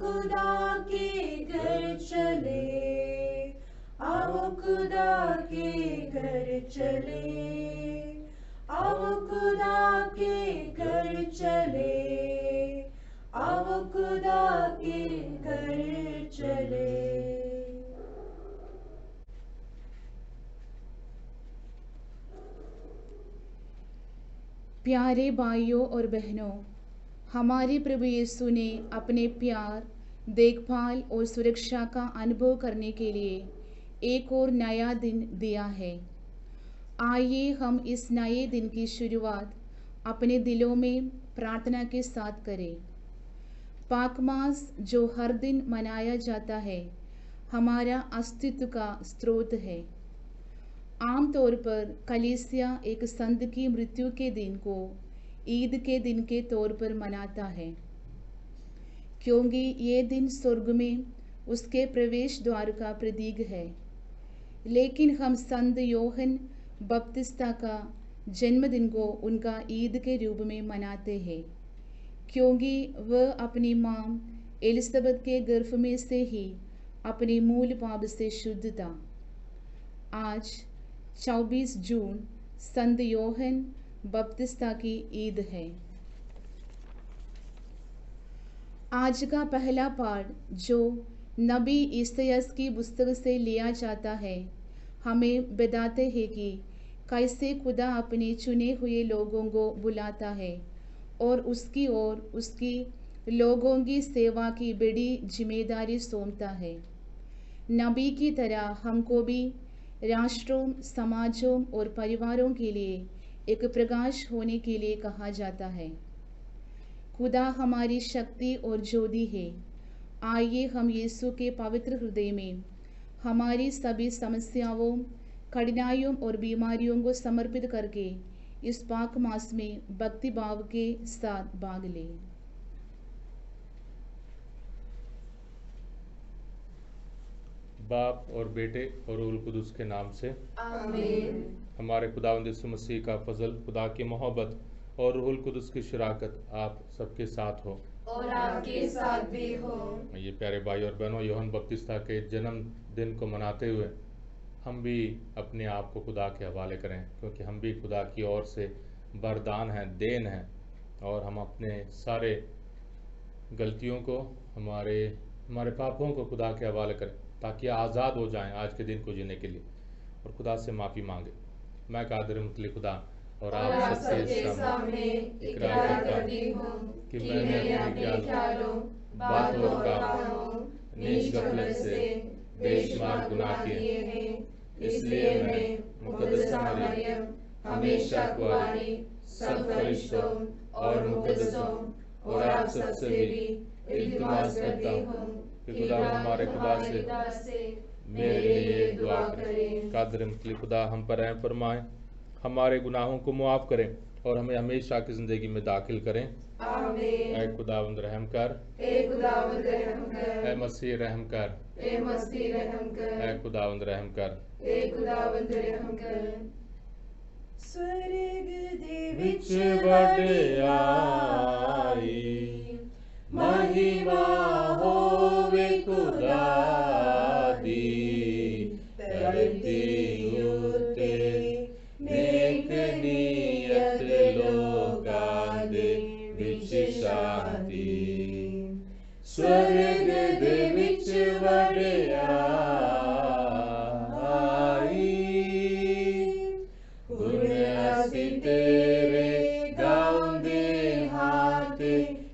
खुदा के घर चले, आओ खुदा के घर चले, आओ खुदा के घर चले, आओ खुदा के घर चले। प्यारे भाइयों और बहनों, हमारे प्रभु यीशु ने अपने प्यार, देखभाल और सुरक्षा का अनुभव करने के लिए एक और नया दिन दिया है। आइए हम इस नए दिन की शुरुआत अपने दिलों में प्रार्थना के साथ करें। पाक मास जो हर दिन मनाया जाता है, हमारा अस्तित्व का स्रोत है। आमतौर पर कलीसिया एक संत की मृत्यु के दिन को ईद के दिन के तौर पर मनाता है, क्योंकि ये दिन स्वर्ग में उसके प्रवेश द्वार का प्रतीक है। लेकिन हम संत यूहन्ना बपतिस्ता का जन्मदिन को उनका ईद के रूप में मनाते हैं, क्योंकि वह अपनी मां एलिज़ाबेथ के गर्भ में से ही अपने मूल पाप से शुद्ध था। आज 24 जून संत यूहन्ना बपतिस्ता की ईद है। आज का पहला पाठ जो नबी ईसायाह की पुस्तक से लिया जाता है, हमें बताते हैं कि कैसे खुदा अपने चुने हुए लोगों को बुलाता है और उसकी लोगों की सेवा की बड़ी जिम्मेदारी सौंपता है। नबी की तरह हमको भी राष्ट्रों, समाजों और परिवारों के लिए एक प्रकाश होने के लिए कहा जाता है। खुदा हमारी शक्ति और ज्योति है। आइए हम यीशु के पवित्र हृदय में हमारी सभी समस्याओं, कठिनाइयों और बीमारियों को समर्पित करके इस पाक मास में भक्ति भाव के साथ भाग लें। बाप और बेटे और रूहुल कुदुस के नाम से आमीन। हमारे खुदावंद यीशु मसीह का फजल, खुदा की मोहब्बत और रूहुल कुदुस की शराकत आप सबके साथ हो और आपके साथ भी हो। ये प्यारे भाई और बहनों, यूहन्ना बपतिस्ता के जन्म दिन को मनाते हुए हम भी अपने आप को खुदा के हवाले करें, क्योंकि हम भी खुदा की ओर से वरदान हैं, देन हैं, और हम अपने सारे गलतियों को, हमारे पापों को खुदा के हवाले करें, ताकि आज़ाद हो जाएं आज के दिन को जीने के लिए, और खुदा से माफ़ी मांगे। मैं कादिर मुतली खुदा और आप सबके सामने इकरार करती हूँ कि मैंने अपने ख्यालों, बातों और कामों, नीच गफलत से बेशुमार गुनाह किए हैं। इसलिए मैं मुकद्दसा मरियम, हमेशा कुंवारी, सब फरिश्तों और मुकद्दसों और आप सबसे भी इल्तिमास करता हूँ कि खुदा हमारे खुदा से मेरे लिए दुआ करें। कादिर मुतली खुदा हम पर रहम फरमाएं, हमारे गुनाहों को मुआफ़ करें और हमें हमेशा की ज़िंदगी में दाखिल करें। आमीन। ऐ खुदावंद रहम कर, ए खुदावंद रहम कर, ऐ मसीह रहम कर, ए मसीह रहम कर, ऐ खुदावंद रहम कर। ए खुदावंद रहम कर। स्वर्ग दे विच वडियाई, महिमा होवे खुदा दी, धरती उते नेक नीयत लोकां दे विच शांति। स्वर्ग दे विच वडियाई, गुण असीं तेरे गाउंदे हां ते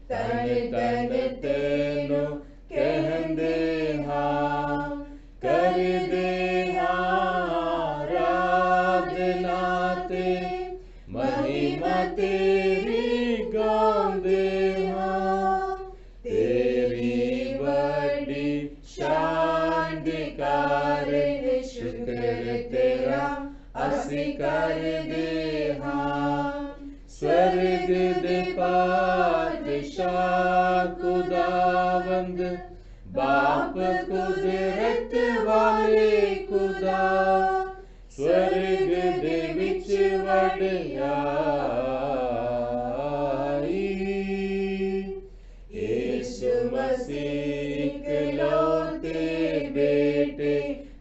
तन तन तेनू कहंदे हां, करदे हां आराधना ते महिमा तेरी गाउंदे हां। तेरी बड़ी शान दे कारण शुक्र तेरा असीं करदे हां। स्वर्ग दे पातशाह खुदावंद, बाप कुदरत वाले खुदा, स्वर्ग दे विच वडियाई। यीशु मसीह मसीह इकलौते बेटे,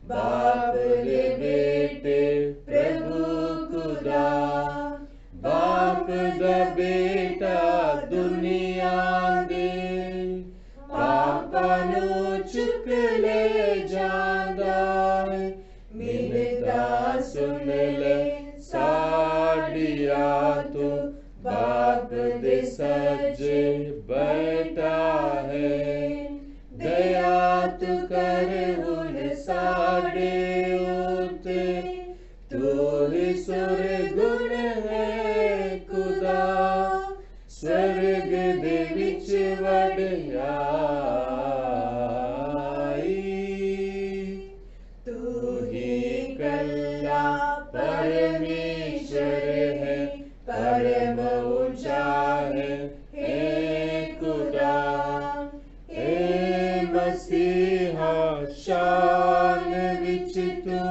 बाप दे बेटे प्रभु खुदा। बाप दा बेटा दुनिया दे पापां नूं चुक ले जांदा है। मिन्नता सुन ले साडिया तू, बाप दे सज्जे बैठा है। दया तू कर हुण साडे उत्ते, तू ही सुरगुण है खुदा। स्वर्ग दे विच वडियाई, तू ही कल्ला परमेश्वर है, परम ऊंचा है हे खुदा। ए मसीहा शान विच तू,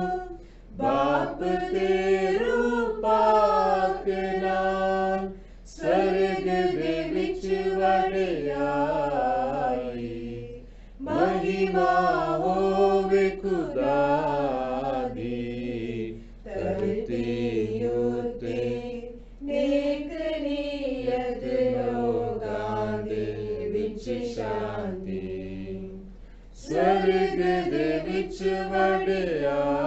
बाप ते रूपाक नाल, स्वर्ग दे विच वडियाई। महिमा होवे खुदा दी, धरती उत्ते नेक नियत लोकां दे विच शांति। स्वर्ग दे विच वडियाई।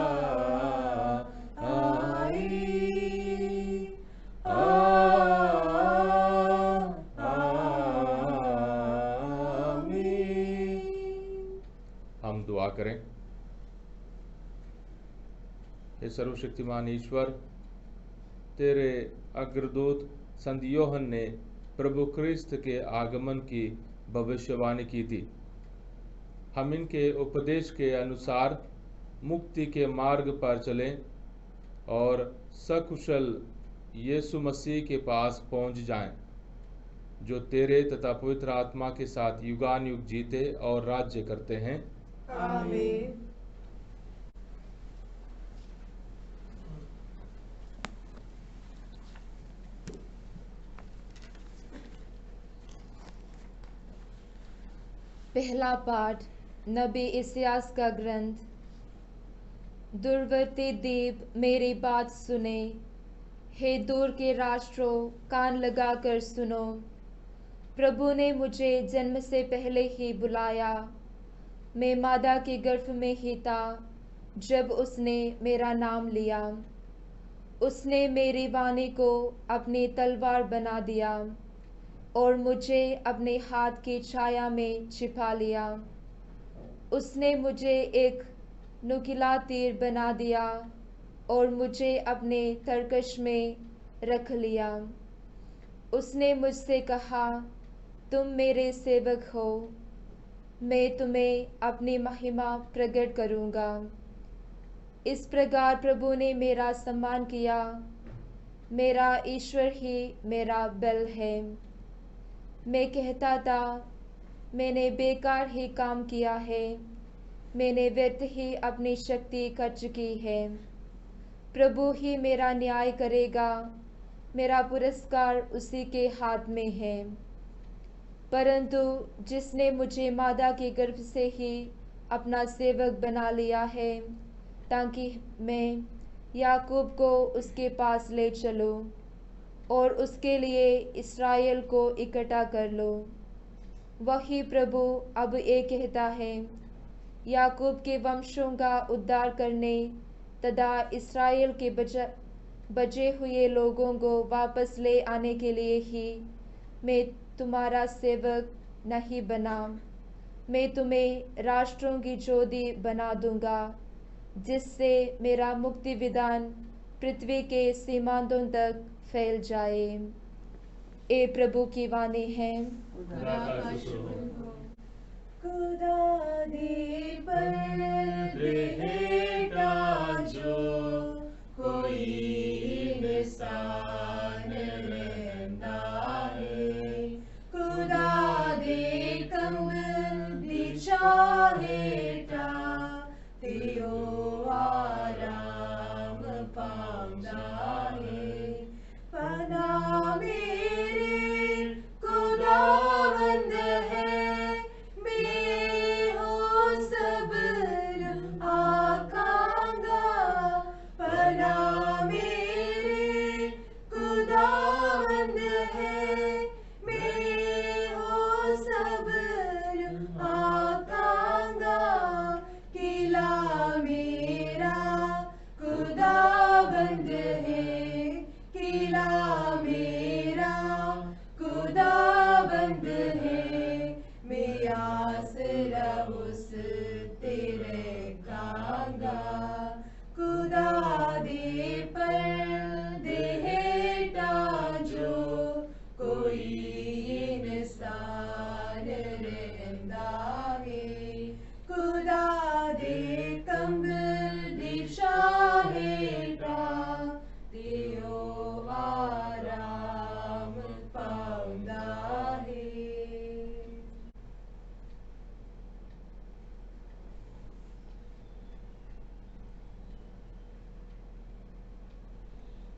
हम दुआ करें। हे सर्वशक्तिमान ईश्वर, तेरे अग्रदूत संत यूहन्ना ने प्रभु क्रिस्त के आगमन की भविष्यवाणी की थी। हम इनके उपदेश के अनुसार मुक्ति के मार्ग पर चलें और सकुशल यीशु मसीह के पास पहुंच जाएं, जो तेरे तथा पवित्र आत्मा के साथ युगान युग जीते और राज्य करते हैं। आमीन। पहला पाठ नबी इस्यास का ग्रंथ। दूरवर्ती द्वीप मेरी बात सुने, हे दूर के राष्ट्रों कान लगाकर सुनो। प्रभु ने मुझे जन्म से पहले ही बुलाया, मैं मादा के गर्भ में ही था जब उसने मेरा नाम लिया। उसने मेरी वाणी को अपनी तलवार बना दिया और मुझे अपने हाथ की छाया में छिपा लिया। उसने मुझे एक नुकीला तीर बना दिया और मुझे अपने तरकश में रख लिया। उसने मुझसे कहा, तुम मेरे सेवक हो, मैं तुम्हें अपनी महिमा प्रकट करूँगा। इस प्रकार प्रभु ने मेरा सम्मान किया। मेरा ईश्वर ही मेरा बल है। मैं कहता था, मैंने बेकार ही काम किया है, मैंने व्यर्थ ही अपनी शक्ति खर्च की है। प्रभु ही मेरा न्याय करेगा, मेरा पुरस्कार उसी के हाथ में है। परंतु जिसने मुझे मादा के गर्भ से ही अपना सेवक बना लिया है, ताकि मैं याकूब को उसके पास ले चलूं और उसके लिए इस्राएल को इकट्ठा कर लो। वही प्रभु अब ये कहता है, याकूब के वंशों का उद्धार करने तथा इस्राएल के बचे हुए लोगों को वापस ले आने के लिए ही मैं तुम्हारा सेवक नहीं बना। मैं तुम्हें राष्ट्रों की ज्योति बना दूंगा, जिससे मेरा मुक्ति विधान पृथ्वी के सीमांतों तक फैल जाए। ए प्रभु की वाणी है। खुदा दे पर्दे हेठा जो कोई इंसान रहंदा है, खुदा दे कमल दी छां हेठा ते ओ आराम पांदा है। पना मेरे खुदावंद है,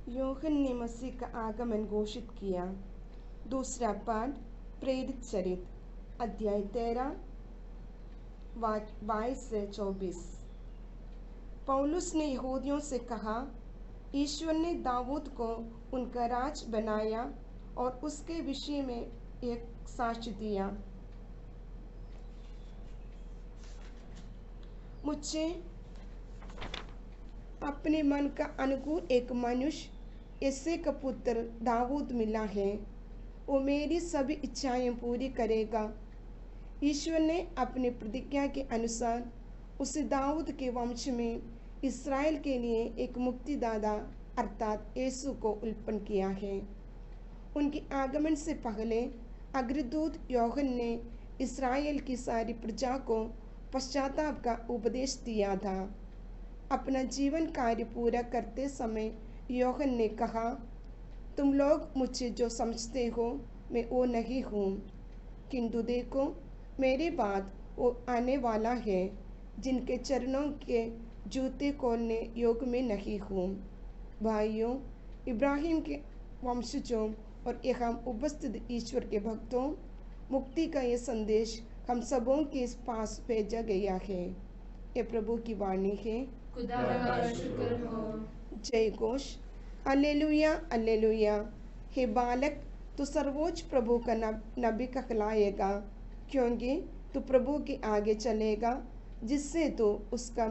यूहन्ना ने मसीह का आगमन घोषित किया। दूसरा पाठ प्रेरित चरित्र अध्याय 13 22 से 24। पौलुस ने यहूदियों से कहा, ईश्वर ने दाऊद को उनका राज बनाया और उसके विषय में एक साक्ष्य दिया। मुझे अपने मन का अनुकूल एक मनुष्य यिशै का पुत्र दाऊद मिला है। वो मेरी सभी इच्छाएं पूरी करेगा। ईश्वर ने अपनी प्रतिज्ञा के अनुसार उसे दाऊद के वंश में इस्राएल के लिए एक मुक्तिदाता अर्थात यीशु को उत्पन्न किया है। उनके आगमन से पहले अग्रदूत यूहन्ना ने इस्राएल की सारी प्रजा को पश्चाताप का उपदेश दिया था। अपना जीवन कार्य पूरा करते समय यूहन्ना ने कहा, तुम लोग मुझे जो समझते हो मैं वो नहीं हूँ, किंतु देखो मेरे बाद वो आने वाला है जिनके चरणों के जूते खोलने योग्य में नहीं हूँ। भाइयों, इब्राहिम के वंशजों और यहाँ उपस्थित ईश्वर के भक्तों, मुक्ति का ये संदेश हम सबों के पास भेजा गया है। ये प्रभु की वाणी है। खुदा का शुक्र हो। जय घोष। Alleluia alleluia. हे बालक, तू सर्वोच्च प्रभु का नबी कहलाएगा, क्योंकि तू प्रभु के आगे चलेगा जिससे तू उसका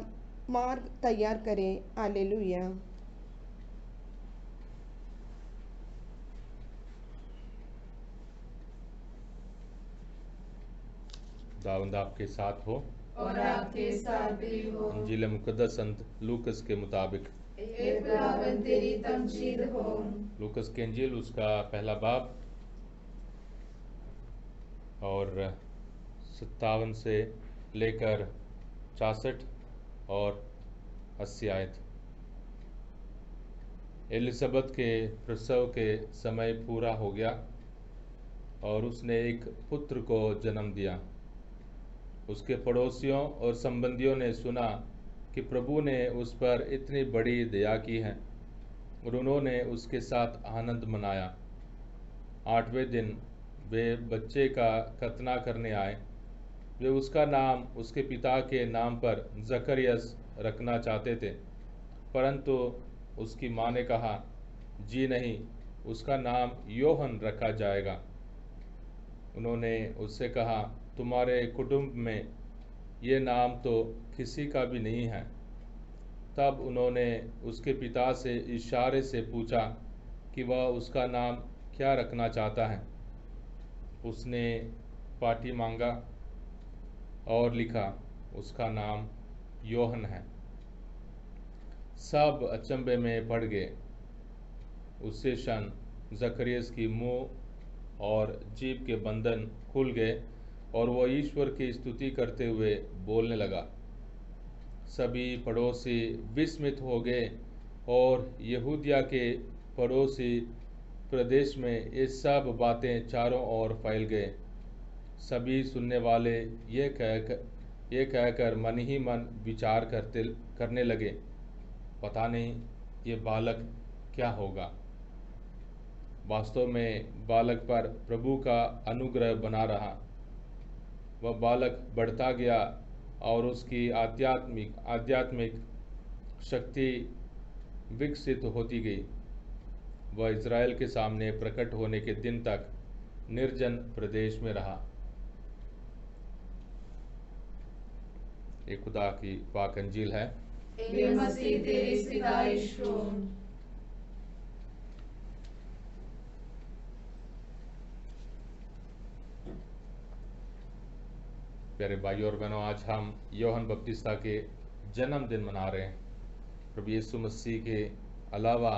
मार्ग तैयार करे। अल्लेलुया। खुदावंद आपके साथ हो और आपके साथ भी हो। इंजील मुकद्दस संत लूकस के मुताबिक। हे खुदावंद तेरी तमजीद हो। लूकस के इंजील उसका पहला बाब और 57 से लेकर 66 और 80 आयत। एलिज़ाबेथ के प्रसव के समय पूरा हो गया और उसने एक पुत्र को जन्म दिया। उसके पड़ोसियों और संबंधियों ने सुना कि प्रभु ने उस पर इतनी बड़ी दया की है और उन्होंने उसके साथ आनंद मनाया। 8वें दिन वे बच्चे का खतना करने आए। वे उसका नाम उसके पिता के नाम पर जकरियस रखना चाहते थे, परंतु उसकी माँ ने कहा, जी नहीं, उसका नाम योहन रखा जाएगा। उन्होंने उससे कहा, तुम्हारे कुटुंब में ये नाम तो किसी का भी नहीं है। तब उन्होंने उसके पिता से इशारे से पूछा कि वह उसका नाम क्या रखना चाहता है। उसने पाटी मांगा और लिखा, उसका नाम योहन है। सब अचंभे में पड़ गए। उसी क्षण जकरियस की मुंह और जीभ के बंधन खुल गए और वह ईश्वर की स्तुति करते हुए बोलने लगा। सभी पड़ोसी विस्मित हो गए और यहूदिया के पड़ोसी प्रदेश में ये सब बातें चारों ओर फैल गए। सभी सुनने वाले ये कहकर मन ही मन विचार करने लगे, पता नहीं ये बालक क्या होगा। वास्तव में बालक पर प्रभु का अनुग्रह बना रहा। वह बालक बढ़ता गया और उसकी आध्यात्मिक शक्ति विकसित होती गई। वह इज़राइल के सामने प्रकट होने के दिन तक निर्जन प्रदेश में रहा। ये खुदा की पाक अंजील है। हे मसीह तेरी सितारिश हो। प्यारे भाइयों और बहनों, आज हम यूहन्ना बपतिस्ता के जन्मदिन मना रहे हैं। प्रभु यीशु मसीह के अलावा,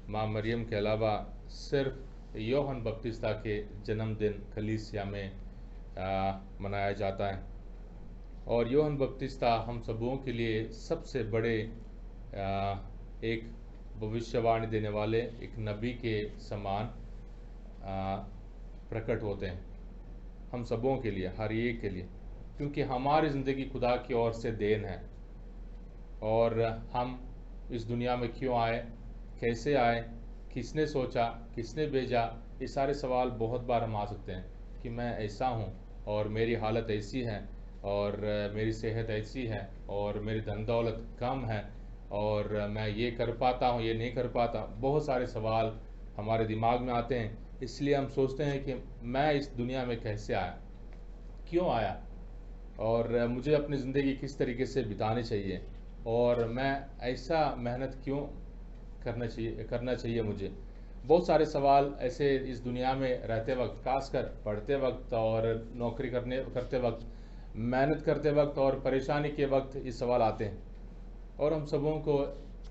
माँ मरियम के अलावा सिर्फ यूहन्ना बपतिस्ता के जन्मदिन कलीसिया में मनाया जाता है। और यूहन्ना बपतिस्ता हम सबों के लिए सबसे बड़े एक भविष्यवाणी देने वाले एक नबी के समान प्रकट होते हैं हम सबों के लिए, हर एक के लिए, क्योंकि हमारी ज़िंदगी खुदा की ओर से देन है। और हम इस दुनिया में क्यों आए, कैसे आए, किसने सोचा, किसने भेजा, ये सारे सवाल बहुत बार हम आ सकते हैं कि मैं ऐसा हूँ और मेरी हालत ऐसी है और मेरी सेहत ऐसी है और मेरी धन दौलत कम है और मैं ये कर पाता हूँ, ये नहीं कर पाता। बहुत सारे सवाल हमारे दिमाग में आते हैं। इसलिए हम सोचते हैं कि मैं इस दुनिया में कैसे आया, क्यों आया, और मुझे अपनी ज़िंदगी किस तरीके से बितानी चाहिए, और मैं ऐसा मेहनत क्यों करना चाहिए मुझे। बहुत सारे सवाल ऐसे इस दुनिया में रहते वक्त, खासकर पढ़ते वक्त और नौकरी करते वक्त, मेहनत करते वक्त और परेशानी के वक्त ये सवाल आते हैं। और हम सबों को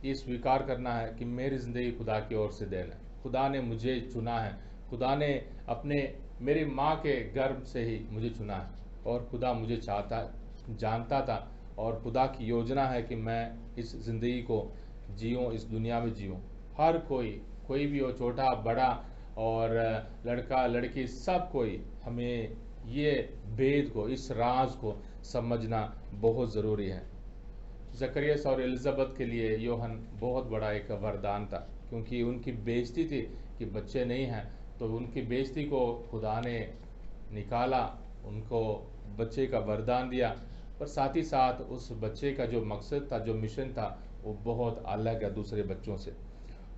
ये स्वीकार करना है कि मेरी ज़िंदगी खुदा की ओर से देन है। खुदा ने मुझे चुना है, खुदा ने मेरी माँ के गर्भ से ही मुझे चुना है, और खुदा मुझे जानता था, और खुदा की योजना है कि मैं इस ज़िंदगी को जीऊँ, इस दुनिया में जीऊँ। हर कोई भी हो, छोटा बड़ा और लड़का लड़की, सब कोई, हमें ये भेद को, इस राज को समझना बहुत ज़रूरी है। ज़करिया और एलिज़ाबेथ के लिए यूहन्ना बहुत बड़ा एक वरदान था, क्योंकि उनकी बेइज्जती थी कि बच्चे नहीं हैं, तो उनकी बेइज्जती को खुदा ने निकाला, उनको बच्चे का वरदान दिया। पर साथ ही साथ उस बच्चे का जो मकसद था, जो मिशन था, वो बहुत अलग है दूसरे बच्चों से।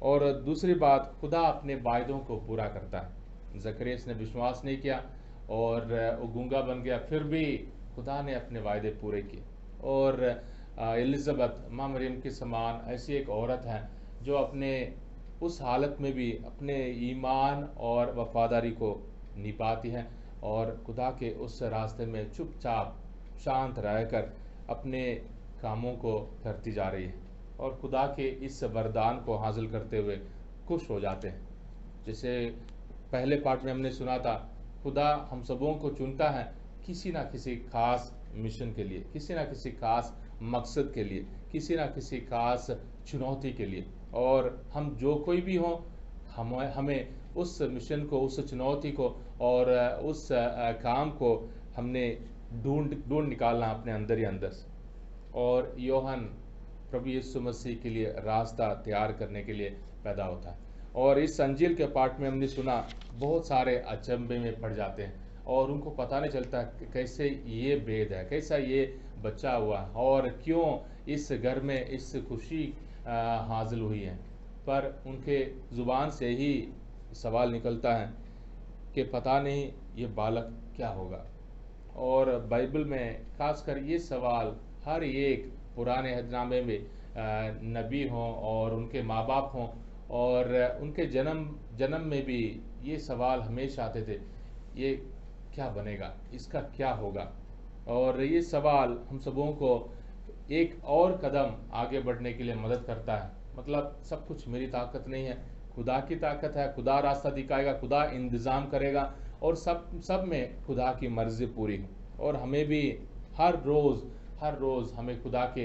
और दूसरी बात, खुदा अपने वायदों को पूरा करता है। ज़करिया ने विश्वास नहीं किया और वो गूंगा बन गया, फिर भी खुदा ने अपने वायदे पूरे किए। और एलिज़ाबेथ माँ मरियम के समान ऐसी एक औरत है जो अपने उस हालत में भी अपने ईमान और वफादारी को निभाती है और खुदा के उस रास्ते में चुपचाप शांत रहकर अपने कामों को करती जा रही है, और खुदा के इस वरदान को हासिल करते हुए खुश हो जाते हैं। जैसे पहले पार्ट में हमने सुना था, खुदा हम सबों को चुनता है किसी ना किसी खास मिशन के लिए, किसी ना किसी खास मकसद के लिए, किसी ना किसी खास चुनौती के लिए। और हम जो कोई भी हों, हमें उस मिशन को, उस चुनौती को और उस काम को हमने ढूंढ निकालना अपने अंदर ही अंदर से। और यूहन्ना प्रभु यीशु मसीह के लिए रास्ता तैयार करने के लिए पैदा होता है। और इस अंजील के पाठ में हमने सुना, बहुत सारे अचंभे में पड़ जाते हैं और उनको पता नहीं चलता कैसे ये भेद है, कैसा ये बच्चा हुआ और क्यों इस घर में इस खुशी हासिल हुई है। पर उनके ज़ुबान से ही सवाल निकलता है कि पता नहीं ये बालक क्या होगा। और बाइबल में खासकर ये सवाल हर एक पुराने अहदनामे में नबी हों और उनके माँ बाप हों और उनके जन्म में भी ये सवाल हमेशा आते थे, ये क्या बनेगा, इसका क्या होगा। और ये सवाल हम सबों को एक और कदम आगे बढ़ने के लिए मदद करता है। मतलब सब कुछ मेरी ताकत नहीं है, खुदा की ताकत है, खुदा रास्ता दिखाएगा, खुदा इंतज़ाम करेगा और सब में खुदा की मर्ज़ी पूरी हो। और हमें भी हर रोज़ हमें खुदा के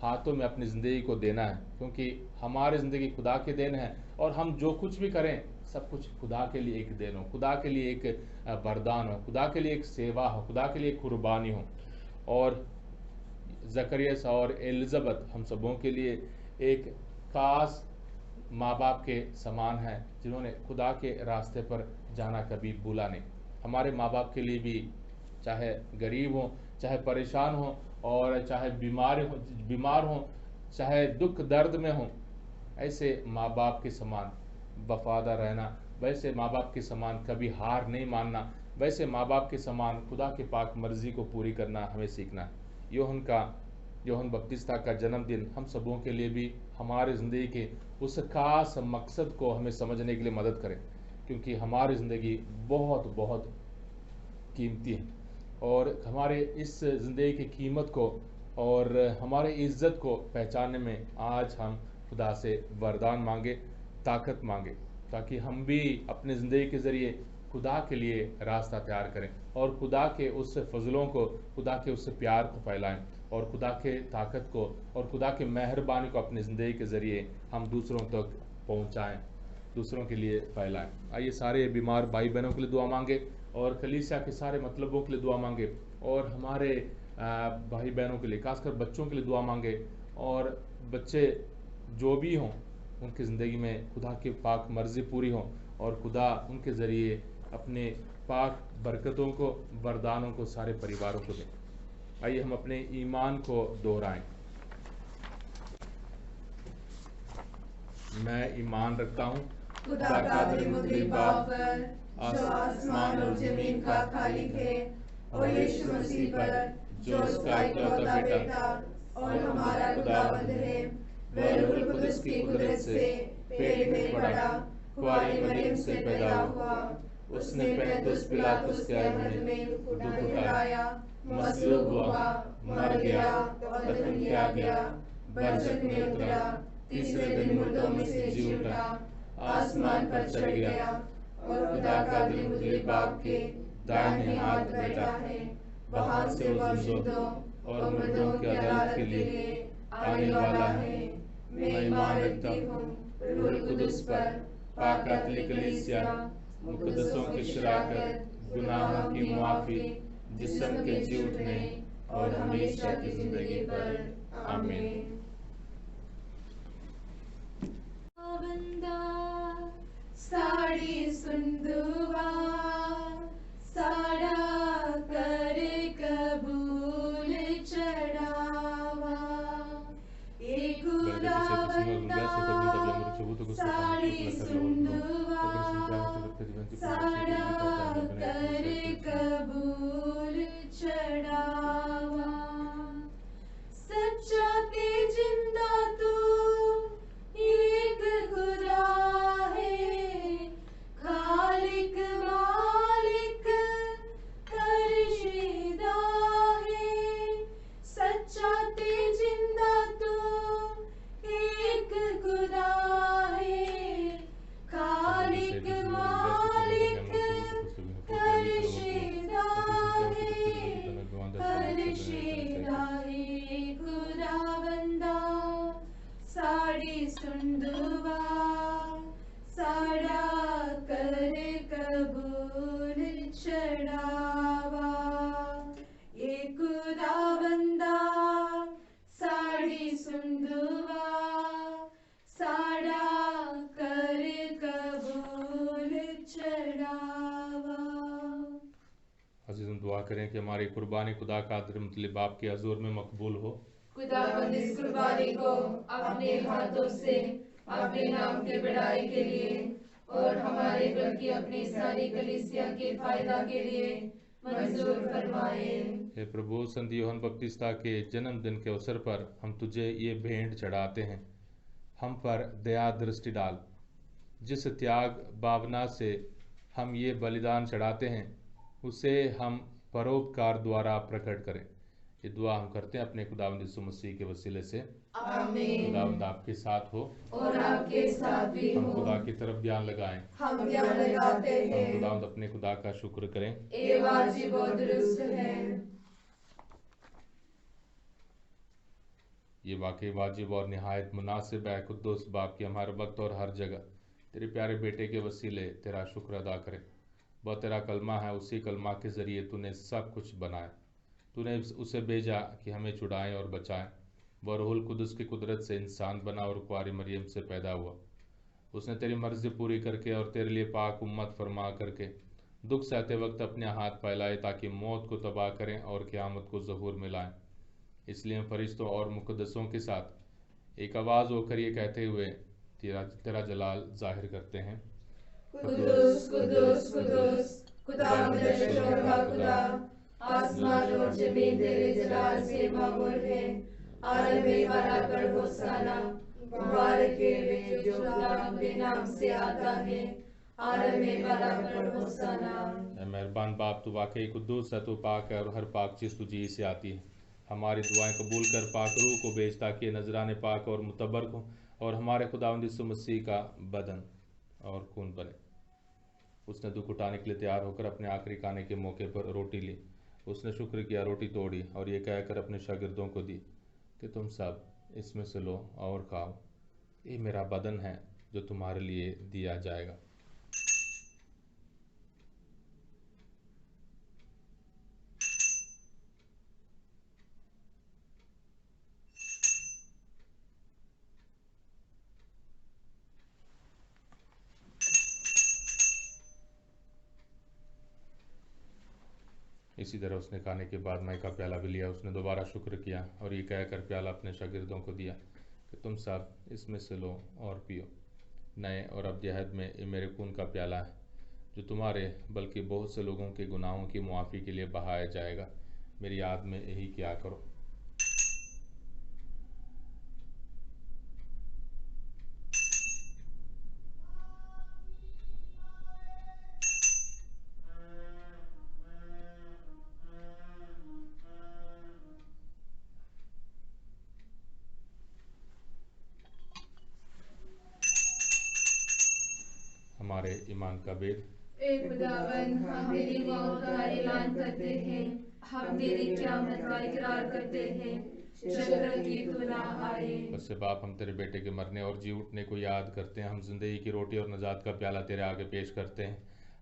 हाथों में अपनी ज़िंदगी को देना है, क्योंकि हमारी ज़िंदगी खुदा के देन है और हम जो कुछ भी करें सब कुछ खुदा के लिए एक देन हो, खुदा के लिए एक वरदान हो, खुदा के लिए एक सेवा हो, खुदा के लिए एक कुर्बानी हो। और ज़करिया और एलिज़ाबेथ हम सबों के लिए एक खास माँ बाप के समान है, जिन्होंने खुदा के रास्ते पर जाना कभी भूला नहीं। हमारे माँ बाप के लिए भी, चाहे गरीब हो, चाहे परेशान हो और चाहे बीमार हो, चाहे दुख दर्द में हो, ऐसे माँ बाप के समान वफादार रहना, वैसे माँ बाप के समान कभी हार नहीं मानना, वैसे माँ बाप के समान खुदा के पाक मर्जी को पूरी करना हमें सीखना है। यूहन्ना बपतिस्ता का जन्मदिन हम सबों के लिए भी हमारे ज़िंदगी के उस खास मकसद को हमें समझने के लिए मदद करें, क्योंकि हमारी ज़िंदगी बहुत बहुत कीमती है। और हमारे इस ज़िंदगी की कीमत को और हमारे इज़्ज़त को पहचानने में आज हम खुदा से वरदान मांगे, ताकत मांगे, ताकि हम भी अपने ज़िंदगी के ज़रिए खुदा के लिए रास्ता तैयार करें और खुदा के उस फजलों को, खुदा के उस प्यार को फैलाएं और खुदा के ताकत को और खुदा के मेहरबानी को अपनी ज़िंदगी के ज़रिए हम दूसरों तक पहुंचाएं, दूसरों के लिए फैलाएं। आइए सारे बीमार भाई बहनों के लिए दुआ मांगे और कलीसिया के सारे मतलबों के लिए दुआ मांगे और हमारे भाई बहनों के लिए, खासकर बच्चों के लिए दुआ मांगे। और बच्चे जो भी हों, उनकी ज़िंदगी में खुदा की पाक मर्ज़ी पूरी हो और खुदा उनके ज़रिए अपने पाक बरकतों को, वरदानों को सारे परिवारों को दे। आइए हम अपने ईमान को दोहराएं। मैं ईमान रखता हूँ खुदा कादिर मुतलिब बाप पर, जो आसमान और जमीन का खालिक है, और यीशु मसीह पर, जो उसका इकलौता बेटा और हमारा खुदावंद है, वह रूह कुदस की कुदरत से पेट में पड़ा, कुंवारी मरियम से पैदा हुआ, उसने पैंतुस पिलातुस के अधीन में दुख उठाया, मसलूब हुआ, मर गया और दफन किया गया, बरज़ख में उतरा, तीसरे दिन मुर्दों में से जी उठा, आसमान पर चढ़ गया और खुदा का दिल मुतलिब बाप के दाहिने हाथ बैठा है, वहां से वो जिंदों और मुर्दों की अदालत के लिए आने वाला है। मैं ईमान रखता हूँ रूह कुदस पर, पाक कैथोलिक कलीसिया, मुकद्दसों की शराकत, गुनाहों की माफी, जिस्म के जी उठने और हमेशा की जिंदगी पर। आमीन। बंदा साड़ी सुंदुवा साड़ा कर कबूल चढ़ावा, एक खुदावंदा साड़ी सुंदुवा साड़ा कर कबूल चढ़ावा, सच्चा ते जिंदा तू एक खुदा है, खालिक मालिक करशीदा है, सच्चा ते जिंदा तू एक खुदा है, खालिक मालिक करशीदा है, करशीदा है खुदावंदा साड़ी सुंदुवा साड़ा कर कबूल चढ़ावा, ये खुदावंदा साड़ी सुंदुवा साड़ा कर कबूल चढ़ावा। अजीज़ हम दुआ करें कि हमारी कुर्बानी खुदा कादिर मुतलिब बाप के हजूर में मकबूल हो। खुदावंद इस कुर्बानी को अपने हाथों से अपने नाम की बड़ाई के लिए और हमारे बल्कि अपनी सारी कलीसिया के फायदा के लिए मंजूर फरमाए। हे प्रभु, संत यूहन्ना बपतिस्ता के जन्मदिन के अवसर पर हम तुझे ये भेंट चढ़ाते हैं। हम पर दया दृष्टि डाल। जिस त्याग भावना से हम ये बलिदान चढ़ाते हैं उसे हम परोपकार द्वारा प्रकट करें। ये दुआ हम करते हैं अपने खुदावंद यीशु मसीह के वसीले से। आमीन। खुदावंद आपके साथ हो और आपके साथ भी हम हो। खुदा की तरफ ध्यान लगाएं। हम ध्यान लगाते हम हैं। खुदावंद अपने खुदा का शुक्र करें। ये वाजिब और दुरुस्त है। ये वाकई वाजिब और निहायत मुनासिब है कुद्दूस बाप की हमारे वक्त और हर जगह तेरे प्यारे बेटे के वसीले तेरा शुक्र अदा करें। वह तेरा कलमा है, उसी कलमा के ज़रिए तूने सब कुछ बनाया। तूने उसे भेजा कि हमें छुड़ाएं और बचाएं। वह रूहुल कुदस की कुदरत से इंसान बना और कुंवारी मरियम से पैदा हुआ। उसने तेरी मर्ज़ी पूरी करके और तेरे लिए पाक उम्मत फरमा करके दुख सहते वक्त अपने हाथ फैलाए ताकि मौत को तबाह करें और क़यामत को ज़हूर में लाएं। इसलिए हम फरिश्तों और मुक़द्दसों के साथ एक आवाज़ होकर ये कहते हुए तेरा जलाल जाहिर करते हैं। कुदूस कुदूस कुदूस खुदावंद अर्शों का खुदा, आसमान और ज़मीन तेरे जलाल से मामूर है। आलम में वाला पर होसाना, मुबारक है वे जो खुदावंद के नाम से आता है। आलम में वाला पर होसाना। ऐ मेहरबान बाप, तू वाकई कुद्दूस है, तू पाक है और हर पाक चीज़ तुझी ही से आती है। हमारी दुआएं कबूल कर, पाक रूह को भेज ताकि नजराने पाक और मुतबरक हो और हमारे खुदावंद यीशु मसीह का बदन और खून बने। उसने दुख उठाने के लिए तैयार होकर अपने आखिरी खाने के मौके पर रोटी ली। उसने शुक्र किया, रोटी तोड़ी और ये कहकर अपने शागिर्दों को दी कि तुम सब इसमें से लो और खाओ। ये मेरा बदन है जो तुम्हारे लिए दिया जाएगा। इसी तरह उसने खाने के बाद माई का प्याला भी लिया, उसने दोबारा शुक्र किया और ये कहकर प्याला अपने शागिर्दों को दिया कि तुम सब इसमें से लो और पियो। नए और अब्दी अहद में ये मेरे खून का प्याला है, जो तुम्हारे बल्कि बहुत से लोगों के गुनाहों की मुआफ़ी के लिए बहाया जाएगा। मेरी याद में यही किया करो। हमारे ईमान का भेद। ए खुदावन, हम तेरी मौत का ऐलान करते हैं, हम तेरी क़यामत का इकरार करते हैं जब तक कि तू ना आए। बस बाप, हम तेरे बेटे के मरने और जी उठने को याद करते हैं। हम जिंदगी की रोटी और नजात का प्याला तेरे आगे पेश करते हैं।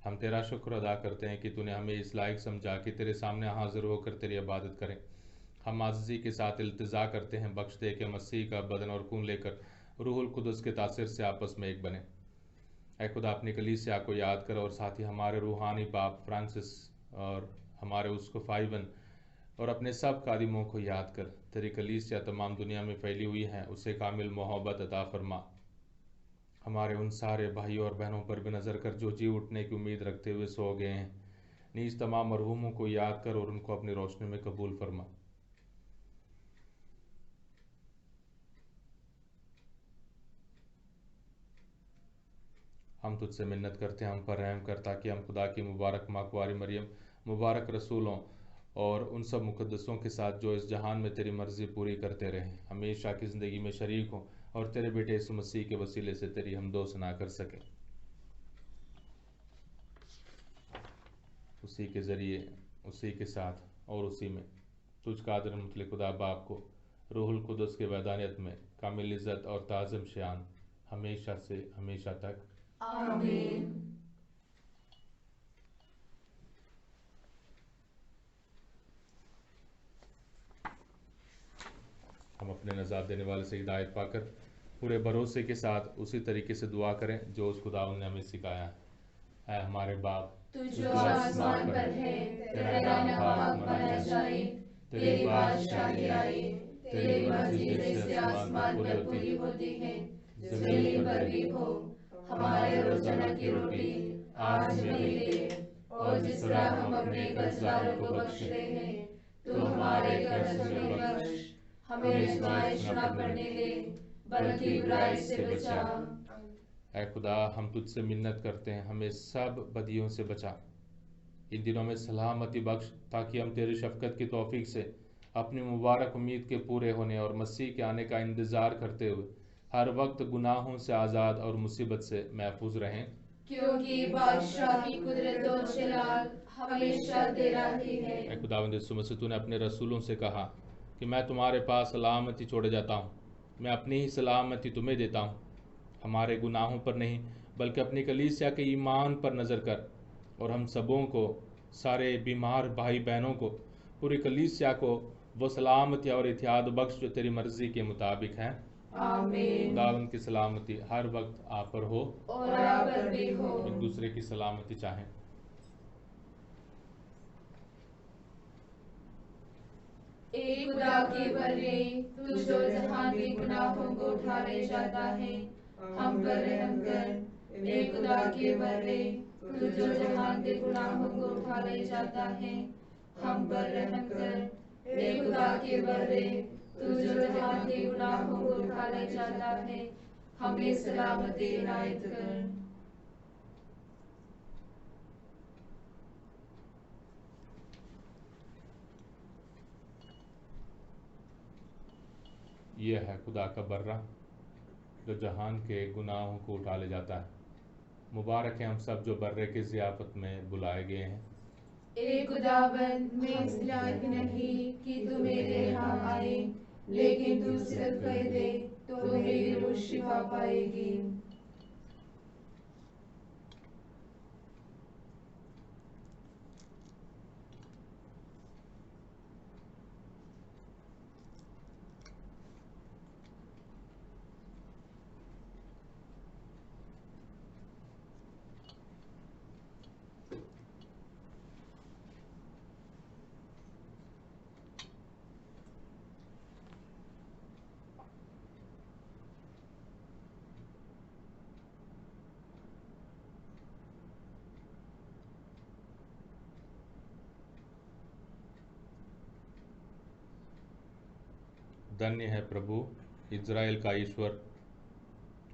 हम तेरा शुक्र अदा करते हैं कि तूने हमें इस लायक समझा कि तेरे सामने हाजिर होकर तेरी इबादत करें। हम आज़िज़ी के साथ इल्तिजा करते हैं, बख्श दे कि मसीह का बदन और खून लेकर रूहुल कुदस के तासिर से आपस में एक बने। ऐ खुदा, अपनी कलीसिया को याद कर और साथ ही हमारे रूहानी बाप फ्रांसिस और हमारे उस्कुफ आइवन और अपने सब कादिमों को याद कर। तेरी कलीसिया तमाम दुनिया में फैली हुई है, उसे कामिल मोहब्बत अता फरमा। हमारे उन सारे भाइयों और बहनों पर भी नज़र कर जो जी उठने की उम्मीद रखते हुए सो गए हैं। नीज तमाम मरहूमों को याद कर और उनको अपनी रोशनी में कबूल फरमा। हम तुझसे मिन्नत करते हैं, हम पर रहम कर, ताकि हम खुदा की मुबारक माँ कुंवारी मरियम, मुबारक रसूलों और उन सब मुकद्दसों के साथ जो इस जहान में तेरी मर्ज़ी पूरी करते रहें, हमेशा की ज़िंदगी में शरीक हों और तेरे बेटे यीशु मसीह के वसीले से तेरी हमदो सना कर सकें। उसी के ज़रिए, उसी के साथ और उसी में तुझ कादिर मुतलक खुदा बाप को रूहुल कुदस के वैदानियत में कामिल इज़्ज़त और ताज़िम शान हमेशा से हमेशा तक। आमीन। हम अपने नजात देने वाले से हिदायत पाकर पूरे भरोसे के साथ उसी तरीके से दुआ करें जो उस खुदावंद ने हमें सिखाया है। ऐ हमारे बाप, तू जो आसमान पर है, तेरा नाम पाक माना जाए, तेरी बादशाही आए, तेरी मर्जी जैसे आसमान पर पूरी होती है जमीन पर भी हो। हमारे रोजाना की रोटी आज हमें दे, और जिस तरह हम अपने कर्जदारों को बख्शते हैं, तो हमारे कर्ज हमें बख्श, हमें आजमाइश न पड़ने दे, बल्कि बुराई से बचा। ऐ खुदा, हम तुझसे मिन्नत करते हैं, हमें सब बदियों से बचा, इन दिनों में सलामती बख्श, ताकि हम तेरी शफकत की तौफीक से अपनी मुबारक उम्मीद के पूरे होने और मसीह के आने का इंतज़ार करते हुए हर वक्त गुनाहों से आज़ाद और मुसीबत से महफूज रहें। क्योंकि बादशाह की कुदरत और जलाल हमेशा तेरा ही है। ऐ खुदावंद यीशु मसीह, तूने अपने रसूलों से कहा कि मैं तुम्हारे पास सलामती छोड़े जाता हूँ, मैं अपनी ही सलामती तुम्हें देता हूँ। हमारे गुनाहों पर नहीं बल्कि अपनी कलीसिया के ईमान पर नज़र कर और हम सबों को, सारे बीमार भाई बहनों को, पूरी कलीसिया को वो सलामती और इत्याद बख्श जो तेरी मर्जी के मुताबिक है। आमीन। खुदावंद की सलामती हर वक्त आप पर हो और आप पर भी हो। एक दूसरे की सलामती चाहें। एक खुदा के बर्रे, तू जो जहां के गुनाहों को उठा ले जाता है, हम पर रहम कर। एक खुदा के बर्रे, तू जो जहां के गुनाहों को उठा ले जाता है, हम पर रहम कर। एक खुदा के बर्रे, तू जो जहां के गुनाहों को उठा ले जाता है, हमें सलामती इनायत कर। यह है खुदा का बर्रा जो जहान के गुनाहों को उठा ले जाता है। मुबारक है हम सब जो बर्रे की ज़ियाफ़त में बुलाए गए हैं। ए खुदावन, मैं इस लायक नहीं कि तू मेरे यहाँ आए, लेकिन तू सिर्फ कह दे तो मेरी रूह शिफा पाएगी। धन्य है प्रभु इज़राइल का ईश्वर,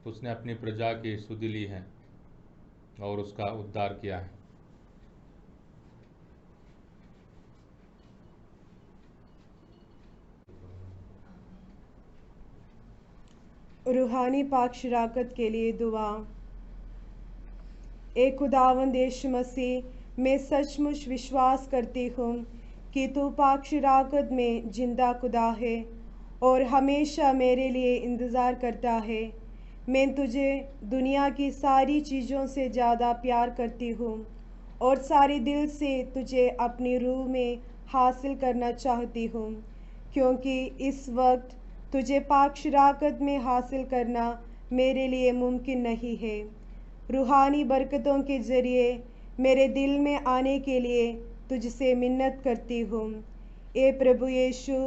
उसने अपनी प्रजा की सुधि ली है और उसका उद्धार किया है। रूहानी पाक शराकत के लिए दुआ। ए खुदावंद यीशु मसीह, मैं सचमुच विश्वास करती हूँ कि तू पाक शराकत में जिंदा खुदा है और हमेशा मेरे लिए इंतज़ार करता है। मैं तुझे दुनिया की सारी चीज़ों से ज़्यादा प्यार करती हूँ और सारे दिल से तुझे अपनी रूह में हासिल करना चाहती हूँ, क्योंकि इस वक्त तुझे पाक शराकत में हासिल करना मेरे लिए मुमकिन नहीं है। रूहानी बरकतों के ज़रिए मेरे दिल में आने के लिए तुझसे मिन्नत करती हूँ। ए प्रभु यीशु,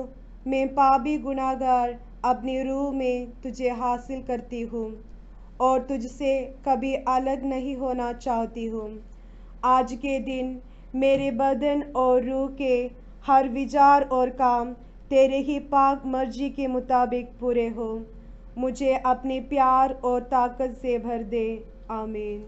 मैं पापी गुनाहगार अपनी रूह में तुझे हासिल करती हूँ और तुझसे कभी अलग नहीं होना चाहती हूँ। आज के दिन मेरे बदन और रूह के हर विचार और काम तेरे ही पाक मर्जी के मुताबिक पूरे हो। मुझे अपने प्यार और ताकत से भर दे। आमीन।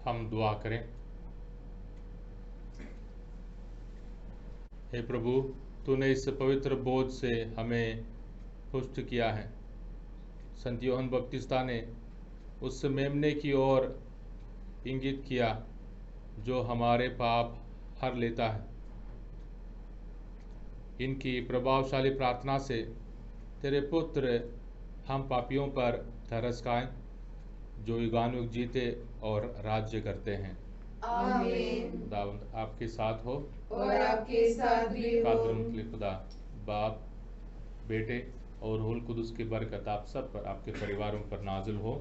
हम दुआ करें। हे प्रभु, तूने इस पवित्र बोझ से हमें पुष्ट किया है। संत यूहन्ना बपतिस्ता ने उस मेमने की ओर इंगित किया जो हमारे पाप हर लेता है। इनकी प्रभावशाली प्रार्थना से तेरे पुत्र हम पापियों पर तरस खाएं, जो युगानुयुग जीते और राज्य करते हैं। आमीन। खुदावंद आपके साथ हो और आपके साथ भी हो। कादर मुतलक खुदा बाप, बेटे और रूहुल कुदुस की बरकत आप सब पर, आपके परिवारों पर नाजिल हो।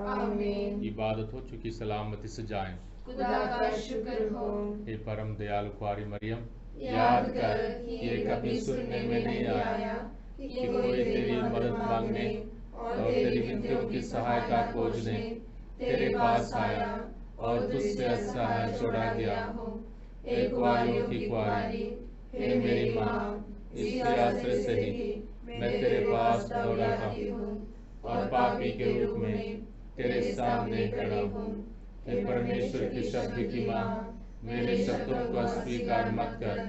आमीन। इबादत हो चुकी सलामती से जाएं। खुदा का शुक्र हो। हे परम दयालु कुआरी मरियम, याद कर ये कभी सुनने में नहीं आया कि कोई तेरी मदद मांगने और तेरी विनतियों की सहायता खोजने तेरे पास आया और तुझसे असहाय छोड़ा गया हो। हे कुआरियों की कुआरी, हे मेरी माँ, इसके आश्रय से ही मैं तेरे पास दौड़ आती हूँ और पापी के रूप में तेरे सामने खड़ा हूँ। हे परमेश्वर के शब्द की माँ, मेरे शब्दों को अस्वीकार मत कर,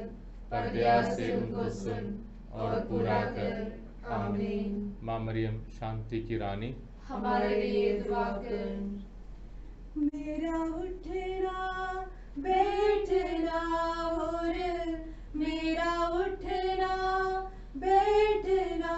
पर दया से उनको सुन और पूरा कर। आमीन। माँ मरियम शांति की रानी, हमारे लिए दुआ कर। मेरा उठना बैठना और मेरा उठना बैठना